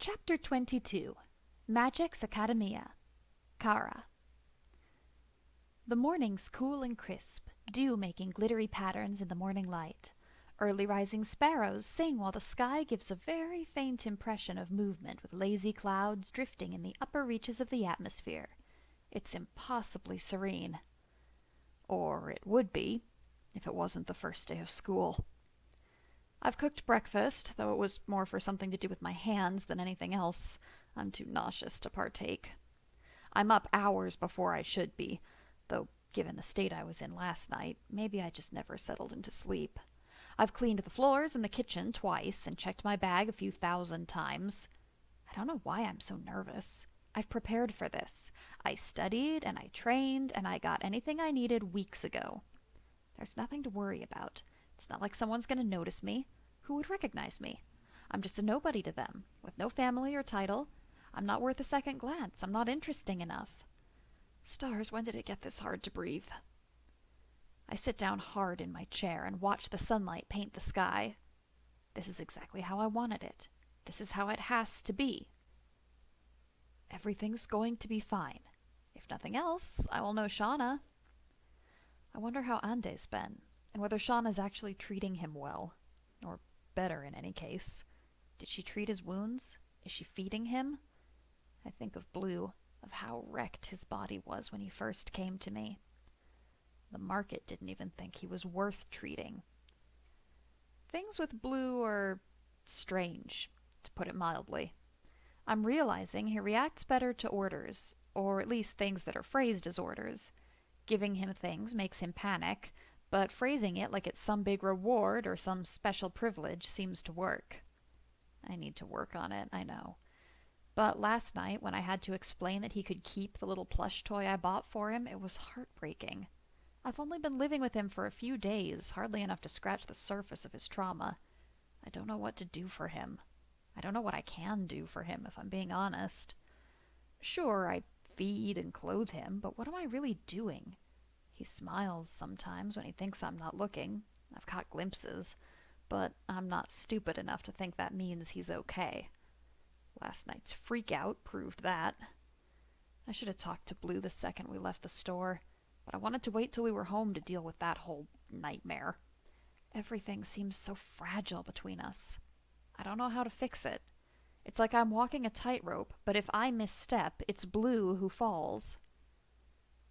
Chapter 22 Magic's Academia Kara. The morning's cool and crisp, dew making glittery patterns in the morning light. Early rising sparrows sing while the sky gives a very faint impression of movement with lazy clouds drifting in the upper reaches of the atmosphere. It's impossibly serene. Or it would be, if it wasn't the first day of school. I've cooked breakfast, though it was more for something to do with my hands than anything else. I'm too nauseous to partake. I'm up hours before I should be, though given the state I was in last night, maybe I just never settled into sleep. I've cleaned the floors in the kitchen twice and checked my bag a few thousand times. I don't know why I'm so nervous. I've prepared for this. I studied and I trained and I got anything I needed weeks ago. There's nothing to worry about. It's not like someone's going to notice me. Who would recognize me? I'm just a nobody to them, with no family or title. I'm not worth a second glance. I'm not interesting enough. Stars, when did it get this hard to breathe? I sit down hard in my chair and watch the sunlight paint the sky. This is exactly how I wanted it. This is how it has to be. Everything's going to be fine. If nothing else, I will know Shauna. I wonder how Ande's been, and whether Shauna's actually treating him well. Or better, in any case. Did she treat his wounds? Is she feeding him? I think of Blue, of how wrecked his body was when he first came to me. The market didn't even think he was worth treating. Things with Blue are strange, to put it mildly. I'm realizing he reacts better to orders, or at least things that are phrased as orders. Giving him things makes him panic, but phrasing it like it's some big reward or some special privilege seems to work. I need to work on it, I know. But last night, when I had to explain that he could keep the little plush toy I bought for him, it was heartbreaking. I've only been living with him for a few days, hardly enough to scratch the surface of his trauma. I don't know what to do for him. I don't know what I can do for him, if I'm being honest. Sure, I feed and clothe him, but what am I really doing? He smiles sometimes when he thinks I'm not looking. I've caught glimpses, but I'm not stupid enough to think that means he's okay. Last night's freak-out proved that. I should have talked to Blue the second we left the store, but I wanted to wait till we were home to deal with that whole nightmare. Everything seems so fragile between us. I don't know how to fix it. It's like I'm walking a tightrope, but if I misstep, it's Blue who falls.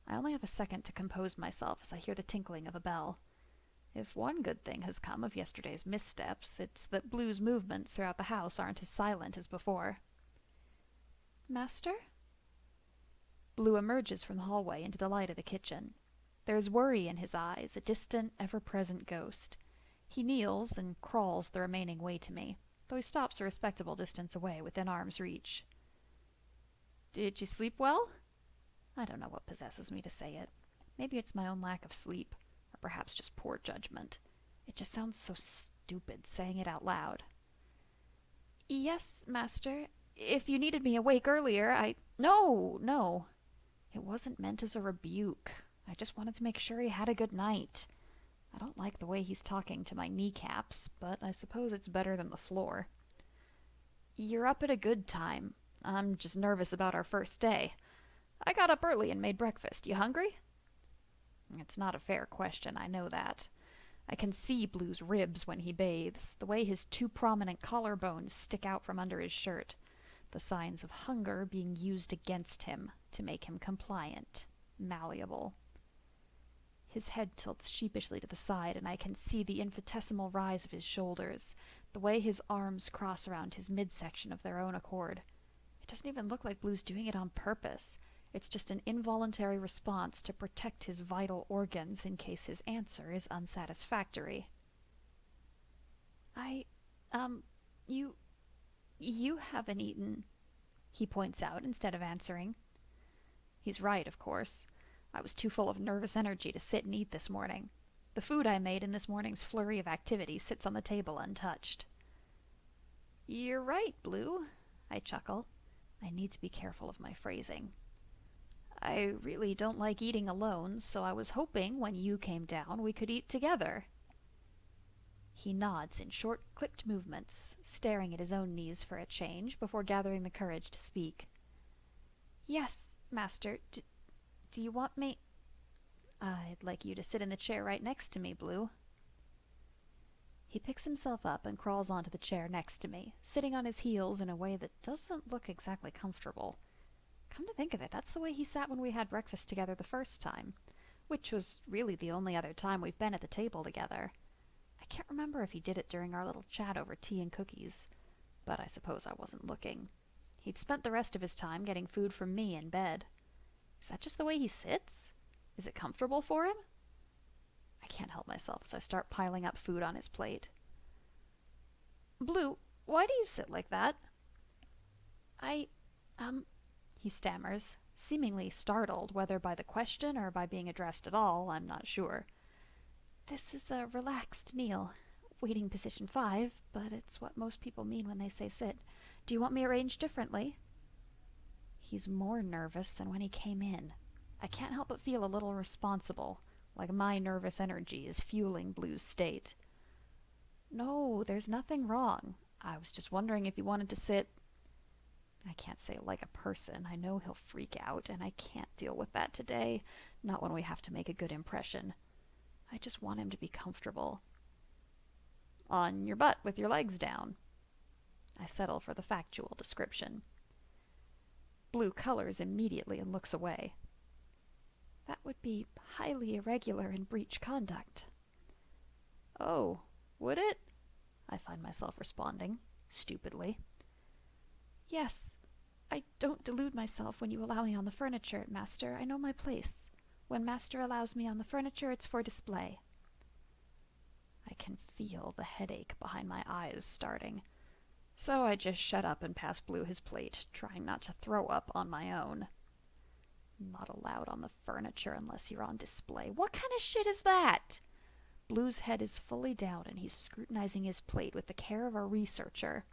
I only have a second to compose myself as I hear the tinkling of a bell. If one good thing has come of yesterday's missteps, it's that Blue's movements throughout the house aren't as silent as before. Master? Blue emerges from the hallway into the light of the kitchen. There's worry in his eyes, a distant, ever-present ghost. He kneels and crawls the remaining way to me, though he stops a respectable distance away within arm's reach. Did you sleep well? I don't know what possesses me to say it. Maybe it's my own lack of sleep, or perhaps just poor judgment. It just sounds so stupid saying it out loud. Yes, master. If you needed me awake earlier, No! It wasn't meant as a rebuke. I just wanted to make sure he had a good night. I don't like the way he's talking to my kneecaps, but I suppose it's better than the floor. You're up at a good time. I'm just nervous about our first day. I got up early and made breakfast. You hungry? It's not a fair question, I know that. I can see Blue's ribs when he bathes, the way his two prominent collarbones stick out from under his shirt, the signs of hunger being used against him to make him compliant, malleable. His head tilts sheepishly to the side, and I can see the infinitesimal rise of his shoulders, the way his arms cross around his midsection of their own accord. It doesn't even look like Blue's doing it on purpose. It's just an involuntary response to protect his vital organs in case his answer is unsatisfactory. You haven't eaten, he points out instead of answering. He's right, of course. I was too full of nervous energy to sit and eat this morning. The food I made in this morning's flurry of activity sits on the table untouched. You're right, Blue, I chuckle. I need to be careful of my phrasing. I really don't like eating alone, so I was hoping when you came down we could eat together. He nods in short, clipped movements, staring at his own knees for a change before gathering the courage to speak. Yes, master. Do you want me? I'd like you to sit in the chair right next to me, Blue. He picks himself up and crawls onto the chair next to me, sitting on his heels in a way that doesn't look exactly comfortable. Come to think of it, that's the way he sat when we had breakfast together the first time, which was really the only other time we've been at the table together. I can't remember if he did it during our little chat over tea and cookies, but I suppose I wasn't looking. He'd spent the rest of his time getting food from me in bed. Is that just the way he sits? Is it comfortable for him? I can't help myself as I start piling up food on his plate. Blue, why do you sit like that? He stammers, seemingly startled, whether by the question or by being addressed at all, I'm not sure. This is a relaxed kneel. Waiting position 5, but it's what most people mean when they say sit. Do you want me arranged differently? He's more nervous than when he came in. I can't help but feel a little responsible, like my nervous energy is fueling Blue's state. No, there's nothing wrong. I was just wondering if you wanted to sit... I can't say like a person. I know he'll freak out, and I can't deal with that today. Not when we have to make a good impression. I just want him to be comfortable. On your butt with your legs down. I settle for the factual description. Blue colors immediately and looks away. That would be highly irregular and breach conduct. Oh, would it? I find myself responding, stupidly. Yes, I don't delude myself when you allow me on the furniture, master. I know my place. When master allows me on the furniture, it's for display. I can feel the headache behind my eyes starting, so I just shut up and pass Blue his plate, trying not to throw up on my own. Not allowed on the furniture unless you're on display. What kind of shit is that? Blue's head is fully down and he's scrutinizing his plate with the care of a researcher.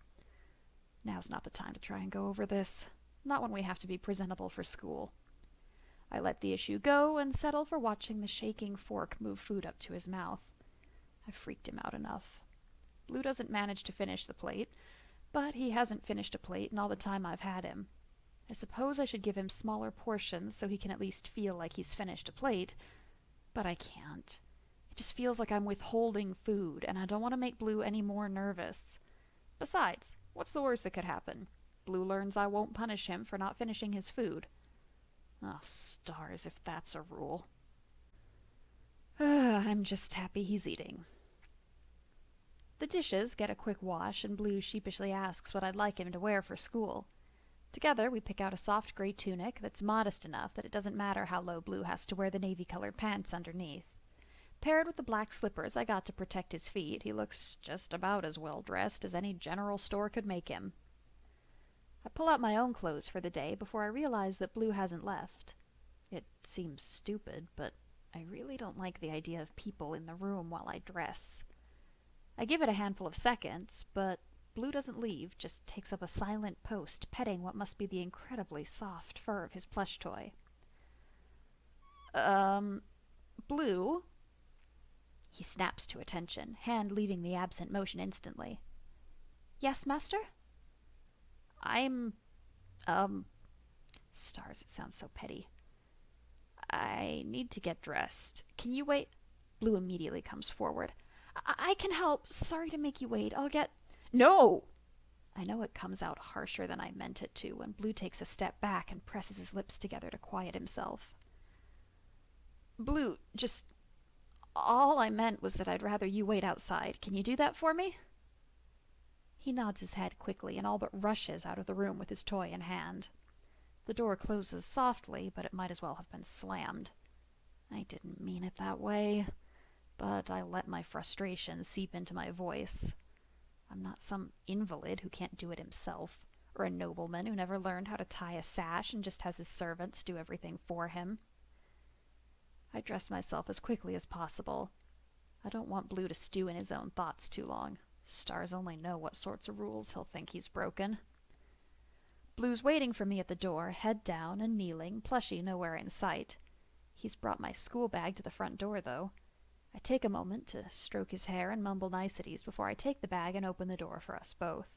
Now's not the time to try and go over this. Not when we have to be presentable for school. I let the issue go and settle for watching the shaking fork move food up to his mouth. I've freaked him out enough. Blue doesn't manage to finish the plate, but he hasn't finished a plate in all the time I've had him. I suppose I should give him smaller portions so he can at least feel like he's finished a plate, but I can't. It just feels like I'm withholding food, and I don't want to make Blue any more nervous. Besides, what's the worst that could happen? Blue learns I won't punish him for not finishing his food. Oh, stars, if that's a rule. I'm just happy he's eating. The dishes get a quick wash, and Blue sheepishly asks what I'd like him to wear for school. Together, we pick out a soft gray tunic that's modest enough that it doesn't matter how low Blue has to wear the navy-colored pants underneath. Paired with the black slippers I got to protect his feet, he looks just about as well-dressed as any general store could make him. I pull out my own clothes for the day before I realize that Blue hasn't left. It seems stupid, but I really don't like the idea of people in the room while I dress. I give it a handful of seconds, but Blue doesn't leave, just takes up a silent post, petting what must be the incredibly soft fur of his plush toy. Blue? He snaps to attention, hand leaving the absent motion instantly. Yes, master? Stars, it sounds so petty. I need to get dressed. Can you wait? Blue immediately comes forward. I can help. Sorry to make you wait. I'll get... No! I know it comes out harsher than I meant it to when Blue takes a step back and presses his lips together to quiet himself. Blue, just... All I meant was that I'd rather you wait outside. Can you do that for me? He nods his head quickly and all but rushes out of the room with his toy in hand. The door closes softly, but it might as well have been slammed. I didn't mean it that way, but I let my frustration seep into my voice. I'm not some invalid who can't do it himself, or a nobleman who never learned how to tie a sash and just has his servants do everything for him. I dress myself as quickly as possible. I don't want Blue to stew in his own thoughts too long. Stars only know what sorts of rules he'll think he's broken. Blue's waiting for me at the door, head down and kneeling, plushie nowhere in sight. He's brought my school bag to the front door, though. I take a moment to stroke his hair and mumble niceties before I take the bag and open the door for us both.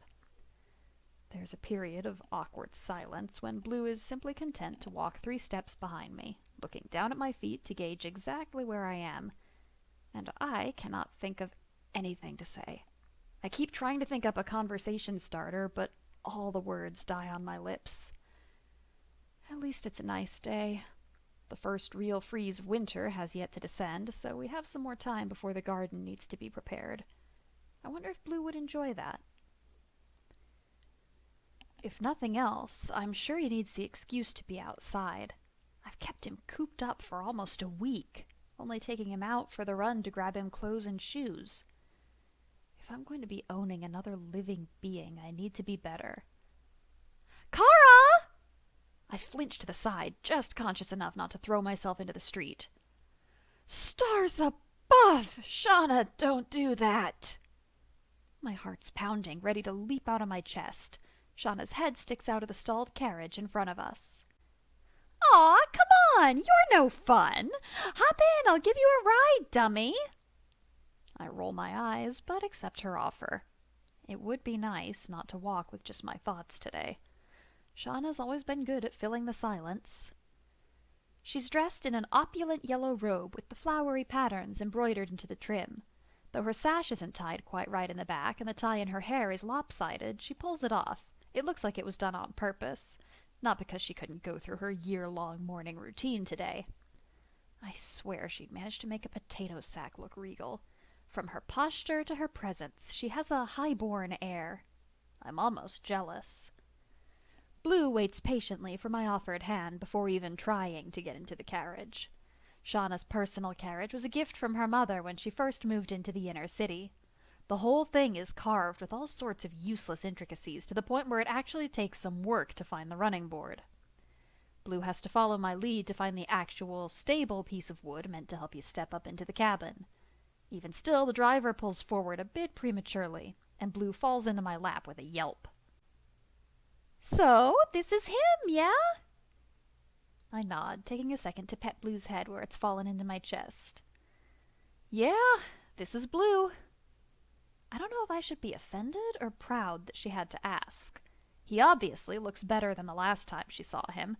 There's a period of awkward silence when Blue is simply content to walk 3 steps behind me, looking down at my feet to gauge exactly where I am, and I cannot think of anything to say. I keep trying to think up a conversation starter, but all the words die on my lips. At least it's a nice day. The first real freeze of winter has yet to descend, so we have some more time before the garden needs to be prepared. I wonder if Blue would enjoy that. If nothing else, I'm sure he needs the excuse to be outside. I've kept him cooped up for almost a week, only taking him out for the run to grab him clothes and shoes. If I'm going to be owning another living being, I need to be better. Kara! I flinched to the side, just conscious enough not to throw myself into the street. Stars above! Shauna, don't do that! My heart's pounding, ready to leap out of my chest. Shauna's head sticks out of the stalled carriage in front of us. Aw, come on! You're no fun! Hop in, I'll give you a ride, dummy! I roll my eyes, but accept her offer. It would be nice not to walk with just my thoughts today. Shauna's always been good at filling the silence. She's dressed in an opulent yellow robe with the flowery patterns embroidered into the trim. Though her sash isn't tied quite right in the back and the tie in her hair is lopsided, she pulls it off. It looks like it was done on purpose, not because she couldn't go through her year-long morning routine today. I swear she'd managed to make a potato sack look regal. From her posture to her presence, she has a high-born air. I'm almost jealous. Blue waits patiently for my offered hand before even trying to get into the carriage. Shauna's personal carriage was a gift from her mother when she first moved into the inner city. The whole thing is carved with all sorts of useless intricacies to the point where it actually takes some work to find the running board. Blue has to follow my lead to find the actual, stable piece of wood meant to help you step up into the cabin. Even still, the driver pulls forward a bit prematurely, and Blue falls into my lap with a yelp. So, this is him, yeah? I nod, taking a second to pet Blue's head where it's fallen into my chest. Yeah, this is Blue. I don't know if I should be offended or proud that she had to ask. He obviously looks better than the last time she saw him,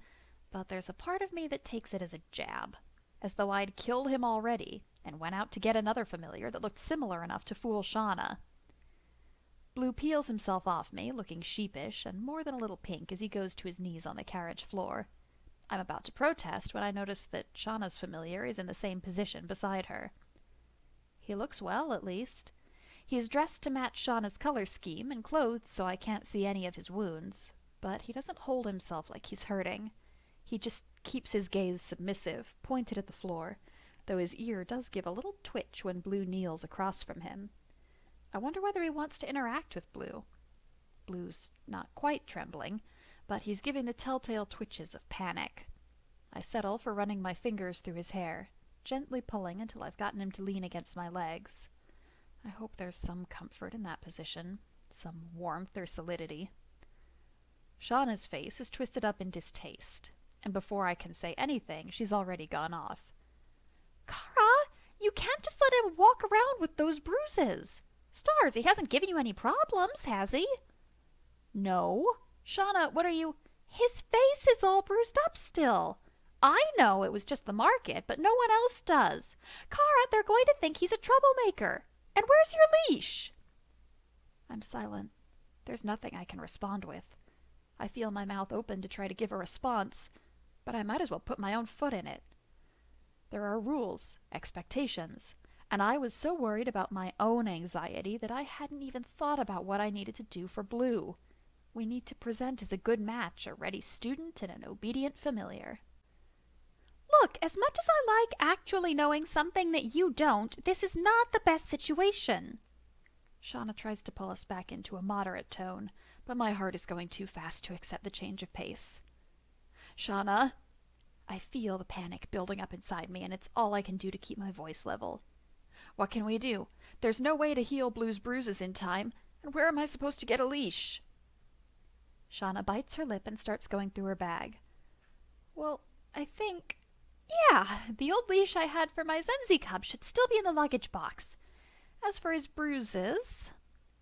but there's a part of me that takes it as a jab, as though I'd killed him already and went out to get another familiar that looked similar enough to fool Shauna. Blue peels himself off me, looking sheepish and more than a little pink as he goes to his knees on the carriage floor. I'm about to protest when I notice that Shauna's familiar is in the same position beside her. He looks well, at least. He is dressed to match Shauna's color scheme and clothed so I can't see any of his wounds, but he doesn't hold himself like he's hurting. He just keeps his gaze submissive, pointed at the floor, though his ear does give a little twitch when Blue kneels across from him. I wonder whether he wants to interact with Blue. Blue's not quite trembling, but he's giving the telltale twitches of panic. I settle for running my fingers through his hair, gently pulling until I've gotten him to lean against my legs. I hope there's some comfort in that position, some warmth or solidity. Shauna's face is twisted up in distaste, and before I can say anything, she's already gone off. Kara, you can't just let him walk around with those bruises. Stars, he hasn't given you any problems, has he? No. Shauna, what are you... His face is all bruised up still. I know it was just the market, but no one else does. Kara, they're going to think he's a troublemaker. And where's your leash? I'm silent. There's nothing I can respond with. I feel my mouth open to try to give a response, but I might as well put my own foot in it. There are rules, expectations, and I was so worried about my own anxiety that I hadn't even thought about what I needed to do for Blue. We need to present as a good match, a ready student and an obedient familiar. Look, as much as I like actually knowing something that you don't, this is not the best situation. Shauna tries to pull us back into a moderate tone, but my heart is going too fast to accept the change of pace. Shauna, I feel the panic building up inside me, and it's all I can do to keep my voice level. What can we do? There's no way to heal Blue's bruises in time, and where am I supposed to get a leash? Shauna bites her lip and starts going through her bag. Well, I think... Yeah, the old leash I had for my Zenzi cub should still be in the luggage box. As for his bruises...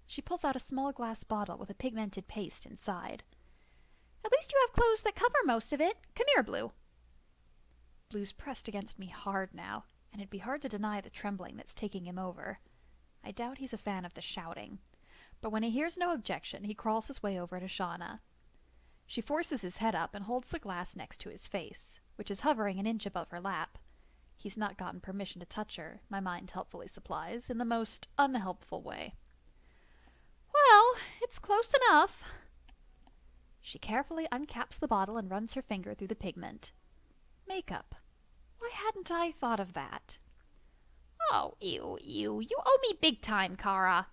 She pulls out a small glass bottle with a pigmented paste inside. At least you have clothes that cover most of it. Come here, Blue. Blue's pressed against me hard now, and it'd be hard to deny the trembling that's taking him over. I doubt he's a fan of the shouting. But when he hears no objection, he crawls his way over to Shauna. She forces his head up and holds the glass next to his face, which is hovering an inch above her lap. He's not gotten permission to touch her, my mind helpfully supplies, in the most unhelpful way. Well, it's close enough. She carefully uncaps the bottle and runs her finger through the pigment. Makeup. Why hadn't I thought of that? Oh, you owe me big time, Kara.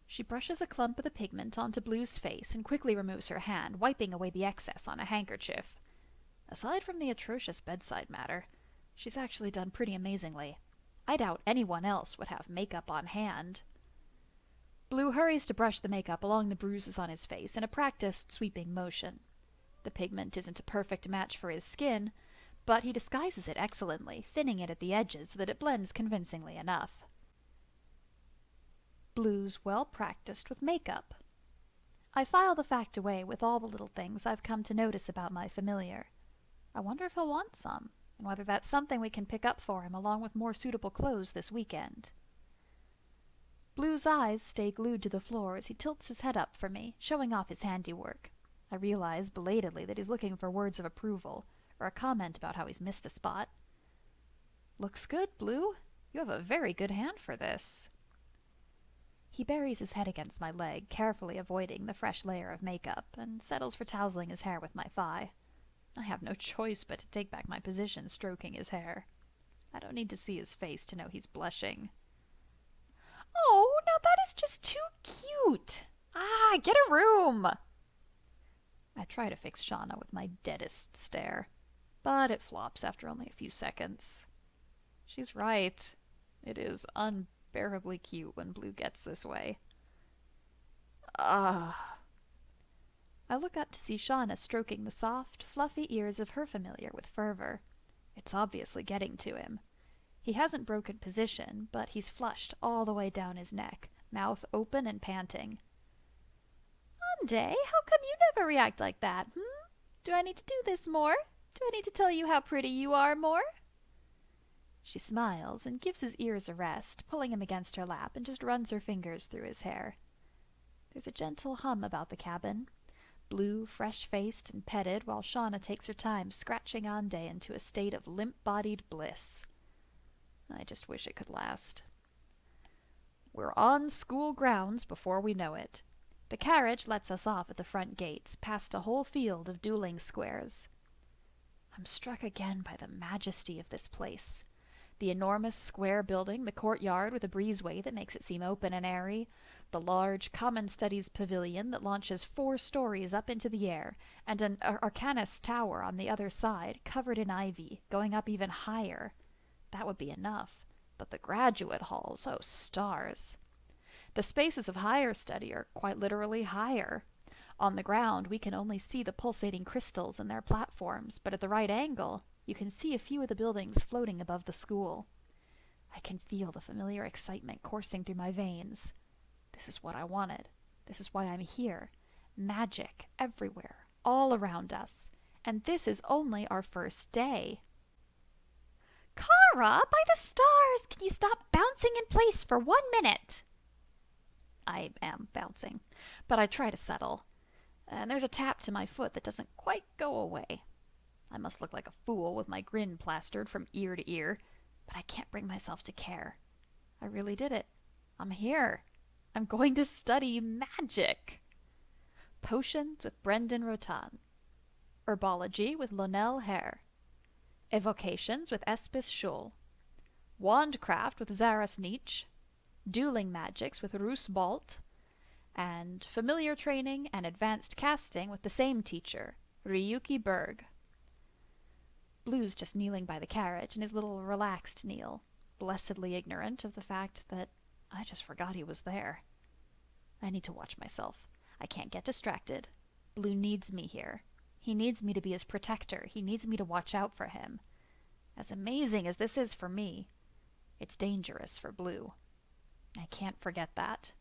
She brushes a clump of the pigment onto Blue's face and quickly removes her hand, wiping away the excess on a handkerchief. Aside from the atrocious bedside matter, she's actually done pretty amazingly. I doubt anyone else would have makeup on hand. Blue hurries to brush the makeup along the bruises on his face in a practiced sweeping motion. The pigment isn't a perfect match for his skin, but he disguises it excellently, thinning it at the edges so that it blends convincingly enough. Blue's well practiced with makeup. I file the fact away with all the little things I've come to notice about my familiar. I wonder if he'll want some, and whether that's something we can pick up for him along with more suitable clothes this weekend. Blue's eyes stay glued to the floor as he tilts his head up for me, showing off his handiwork. I realize belatedly that he's looking for words of approval, or a comment about how he's missed a spot. Looks good, Blue. You have a very good hand for this. He buries his head against my leg, carefully avoiding the fresh layer of makeup, and settles for tousling his hair with my thigh. I have no choice but to take back my position, stroking his hair. I don't need to see his face to know he's blushing. Oh, now that is just too cute. Ah, get a room. I try to fix Shauna with my deadest stare, but it flops after only a few seconds. She's right. It is unbearably cute when Blue gets this way. I look up to see Shauna stroking the soft, fluffy ears of her familiar with fervor. It's obviously getting to him. He hasn't broken position, but he's flushed all the way down his neck, mouth open and panting. Ande, how come you never react like that, Do I need to do this more? Do I need to tell you how pretty you are more? She smiles and gives his ears a rest, pulling him against her lap, and just runs her fingers through his hair. There's a gentle hum about the cabin. Blue, fresh-faced and petted, while Shauna takes her time scratching Ande into a state of limp-bodied bliss. I just wish it could last. We're on school grounds before we know it. The carriage lets us off at the front gates, past a whole field of dueling squares. I'm struck again by the majesty of this place. The enormous square building, the courtyard with a breezeway that makes it seem open and airy, the large common studies pavilion that launches 4 stories up into the air, and an arcanist tower on the other side, covered in ivy, going up even higher. That would be enough. But the graduate halls, oh stars. The spaces of higher study are quite literally higher. On the ground, we can only see the pulsating crystals and their platforms, but at the right angle, you can see a few of the buildings floating above the school. I can feel the familiar excitement coursing through my veins. This is what I wanted. This is why I'm here. Magic everywhere, all around us. And this is only our first day. Kara, by the stars, can you stop bouncing in place for 1 minute? I am bouncing, but I try to settle. And there's a tap to my foot that doesn't quite go away. I must look like a fool with my grin plastered from ear to ear, but I can't bring myself to care. I really did it. I'm here. I'm going to study magic. Potions with Brendan Rotan. Herbology with Lonel Hare. Evocations with Espis Schul. Wandcraft with Zaras Nietzsche. Dueling magics with Roos Balt. And familiar training and advanced casting with the same teacher, Ryuki Berg. Blue's just kneeling by the carriage in his little relaxed kneel, blessedly ignorant of the fact that I just forgot he was there. I need to watch myself. I can't get distracted. Blue needs me here. He needs me to be his protector. He needs me to watch out for him. As amazing as this is for me, it's dangerous for Blue. I can't forget that.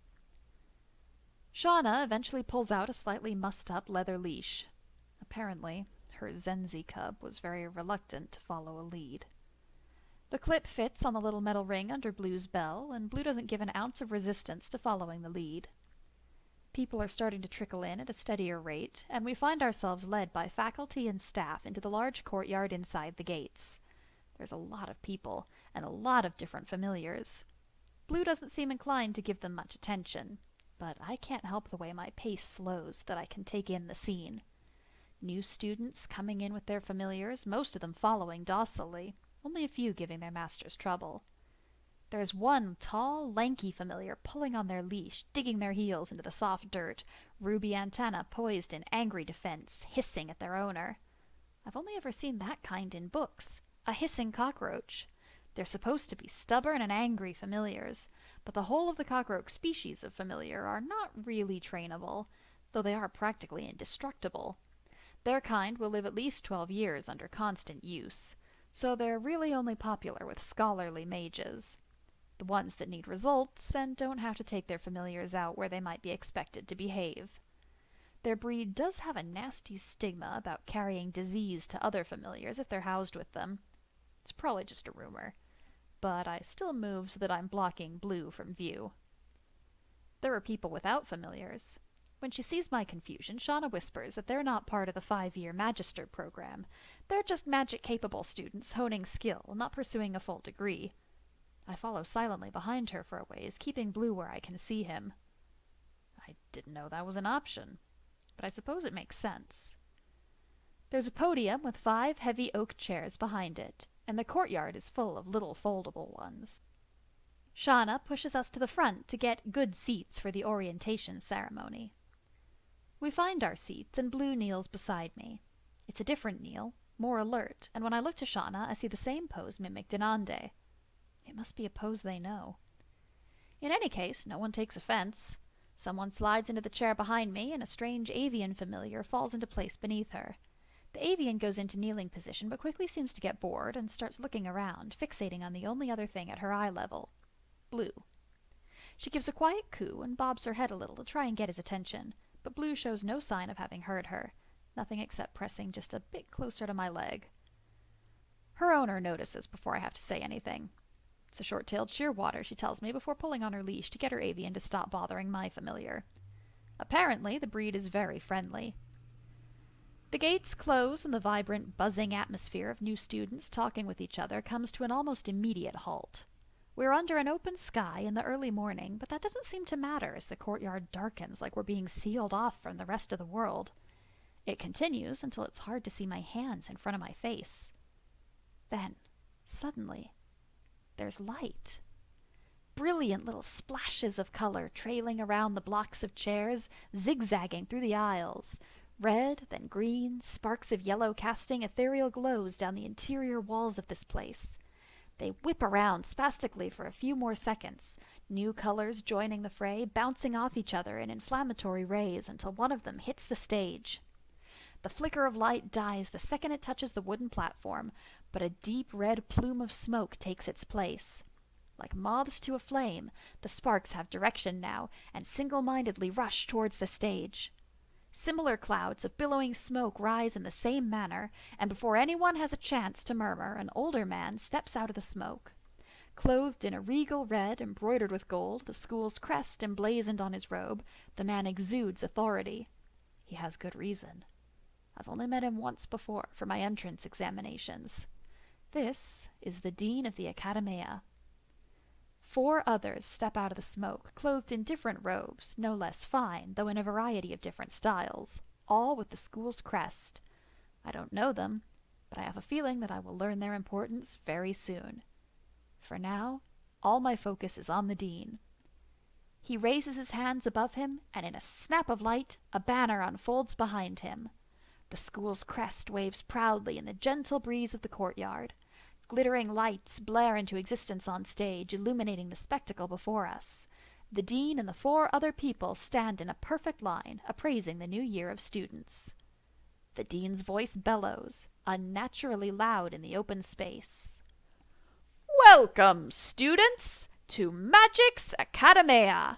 Shauna eventually pulls out a slightly mussed-up leather leash. Apparently, her Zenzi cub was very reluctant to follow a lead. The clip fits on the little metal ring under Blue's bell, and Blue doesn't give an ounce of resistance to following the lead. People are starting to trickle in at a steadier rate, and we find ourselves led by faculty and staff into the large courtyard inside the gates. There's a lot of people, and a lot of different familiars. Blue doesn't seem inclined to give them much attention, but I can't help the way my pace slows so that I can take in the scene. New students coming in with their familiars, most of them following docilely, only a few giving their masters trouble. There's one tall, lanky familiar pulling on their leash, digging their heels into the soft dirt, ruby antenna poised in angry defense, hissing at their owner. I've only ever seen that kind in books, a hissing cockroach. They're supposed to be stubborn and angry familiars, but the whole of the cockroach species of familiar are not really trainable, though they are practically indestructible. Their kind will live at least 12 years under constant use, so they're really only popular with scholarly mages. The ones that need results and don't have to take their familiars out where they might be expected to behave. Their breed does have a nasty stigma about carrying disease to other familiars if they're housed with them. It's probably just a rumor, but I still move so that I'm blocking Blue from view. There are people without familiars. When she sees my confusion, Shauna whispers that they're not part of the 5-year Magister program. They're just magic-capable students honing skill, not pursuing a full degree. I follow silently behind her for a ways, keeping Blue where I can see him. I didn't know that was an option, but I suppose it makes sense. There's a podium with 5 heavy oak chairs behind it, and the courtyard is full of little foldable ones. Shauna pushes us to the front to get good seats for the orientation ceremony. We find our seats, and Blue kneels beside me. It's a different kneel, more alert, and when I look to Shauna, I see the same pose mimicked in Ande. It must be a pose they know. In any case, no one takes offense. Someone slides into the chair behind me, and a strange avian familiar falls into place beneath her. The avian goes into kneeling position, but quickly seems to get bored and starts looking around, fixating on the only other thing at her eye level. Blue. She gives a quiet coo and bobs her head a little to try and get his attention, but Blue shows no sign of having heard her, nothing except pressing just a bit closer to my leg. Her owner notices before I have to say anything. It's a short-tailed shearwater, she tells me before pulling on her leash to get her avian to stop bothering my familiar. Apparently, the breed is very friendly. The gates close and the vibrant, buzzing atmosphere of new students talking with each other comes to an almost immediate halt. We're under an open sky in the early morning, but that doesn't seem to matter as the courtyard darkens like we're being sealed off from the rest of the world. It continues until it's hard to see my hands in front of my face. Then, suddenly, there's light. Brilliant little splashes of color trailing around the blocks of chairs, zigzagging through the aisles. Red, then green, sparks of yellow casting ethereal glows down the interior walls of this place. They whip around spastically for a few more seconds, new colors joining the fray, bouncing off each other in inflammatory rays until one of them hits the stage. The flicker of light dies the second it touches the wooden platform, but a deep red plume of smoke takes its place. Like moths to a flame, the sparks have direction now and single-mindedly rush towards the stage. Similar clouds of billowing smoke rise in the same manner, and before anyone has a chance to murmur, an older man steps out of the smoke. Clothed in a regal red embroidered with gold, the school's crest emblazoned on his robe, the man exudes authority. He has good reason. I've only met him once before for my entrance examinations. This is the Dean of the Academia. 4 others step out of the smoke, clothed in different robes, no less fine, though in a variety of different styles, all with the school's crest. I don't know them, but I have a feeling that I will learn their importance very soon. For now, all my focus is on the Dean. He raises his hands above him, and in a snap of light, a banner unfolds behind him. The school's crest waves proudly in the gentle breeze of the courtyard. Glittering lights blare into existence on stage, illuminating the spectacle before us. The Dean and the 4 other people stand in a perfect line, appraising the new year of students. The dean's voice bellows, unnaturally loud in the open space. Welcome, students, to Magic's Academia!